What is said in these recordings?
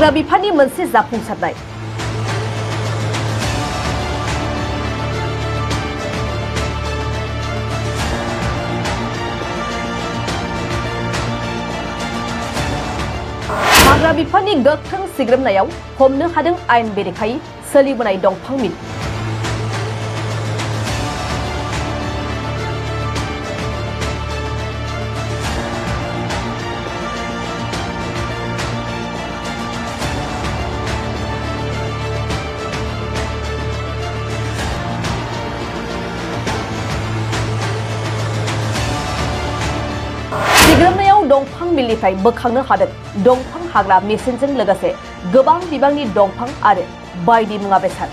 हाग्रा बिफाननि मोनसे जाफुंसारनाय हाग्रा बिफाननि गोख्रों सिग्रोमनायाव हमनो हादों आयेन बेरेखायै सोलिबोनाय दंफां मिल सिग्रोमनायाव दंफां मिलनिफ्राय बोखांनो हादों दंफां हाग्रा मेसिनजों लोगोसे गोबां बिबांनि दंफां आरो बायदि मुवा बेसाद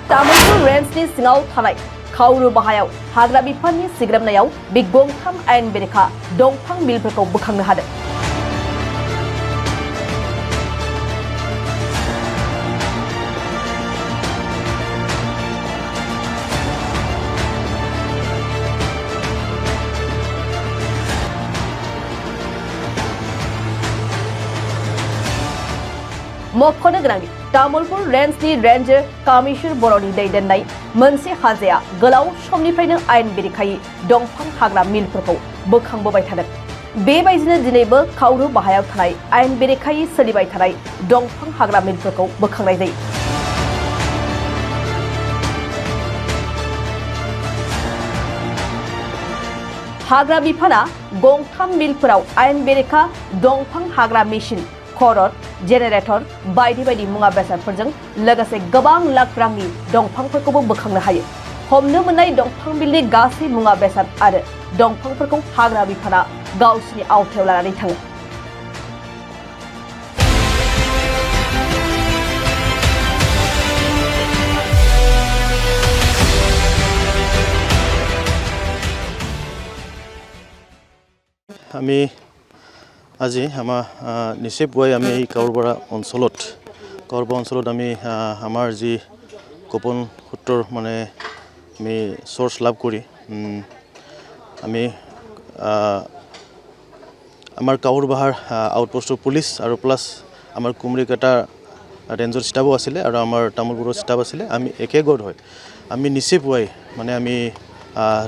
तामुलपुर रेन्जनि सिङाव थानाय खावरु बाहायाव हाग्रा बिफाननि सिग्रोमनायाव बे गंथाम आयेन बेरेखा दंफां मिलफोरखौ बोखांनो हादों मख'नो गोनांदि तामुलपुर रेन्जनि रेन्जार कमिशनार बर'नि दैदेननाय मोनसे हानजाया गोलाव समनिफ्रायनो आयेन बेरेखायै दंफां हाग्रा मिलफोरखौ बोखांबोबाय थादों बेबायदिनो दिनैबो खावरु बाहायाव थानाय आयेन बेरेखायै सोलिबाय थानाय दंफां हाग्रा मिलफोरखौ बोखांनाय जायो हाग्रा बिफाना गंथाम मिलफोराव आयेन बेरेखा दंफां हाग्रा मेसिन खरर जेनेरेटर बायदि बायदि मुवा बेसादफोरजों लोगोसे गोबां लाख रांनि दंफांफोरखौबो बोखांनो हायो हमनो मोननाय दंफां मिलनि गासै मुवा बेसाद आरो दंफांफोरखौ हाग्रा बिफाना गावसिनि आवथायाव लानानै थाङो আমি আজি আমাৰ নিশ্চয় পুৱাই আমি এই কাউৰবৰা অঞ্চলত আমি আমাৰ যি গোপন সূত্ৰৰ মানে আমি চ'ৰ্চ লাভ কৰি আমি আমাৰ কাউৰবাহাৰ আউটপোষ্টৰ পুলিচ আৰু প্লাছ আমাৰ কুমৰিকাটা ৰেঞ্জৰ ষ্টাফো আছিলে আৰু আমাৰ তামোলপুৰৰ ষ্টাফ আছিলে আমি একেগোট হয় আমি নিশ্চয় পুৱাই মানে আমি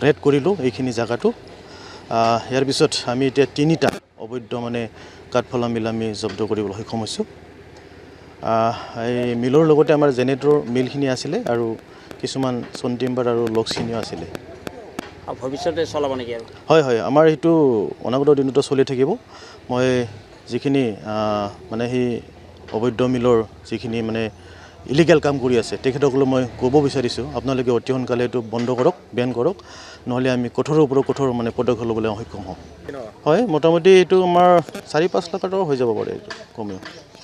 ৰেড কৰিলোঁ এইখিনি জায়গাটো ইয়াৰ পিছত আমি এতিয়া তিনিটা অবৈধ মানে কাঠফলা মিল আমি জব্দ কৰিবলৈ সক্ষম হৈছোঁ এই মিলৰ লগতে আমাৰ জেনেৰেটৰ মিলখিনি আছিলে আৰু কিছুমান চনটিম্বাৰ আৰু লকচিনিও আছিলে ভৱিষ্যতে চলাব নেকি আৰু হয় হয় আমাৰ এইটো অনাগত দিনতো চলি থাকিব মই যিখিনি মানে সেই অবৈধ মিলৰ যিখিনি মানে ইলিগেল কাম কৰি আছে তেখেতসকলক মই ক'ব বিচাৰিছোঁ আপোনালোকে অতি সোনকালে এইটো বন্ধ কৰক বেন কৰক নহ'লে আমি কঠোৰৰ ওপৰত কঠোৰ মানে পদক্ষেপ ল'বলৈ সক্ষম হ'ম হয় মোটামুটি এইটো আমাৰ 4-5 লাখ টকা হৈ যাব পাৰে এইটো কমেও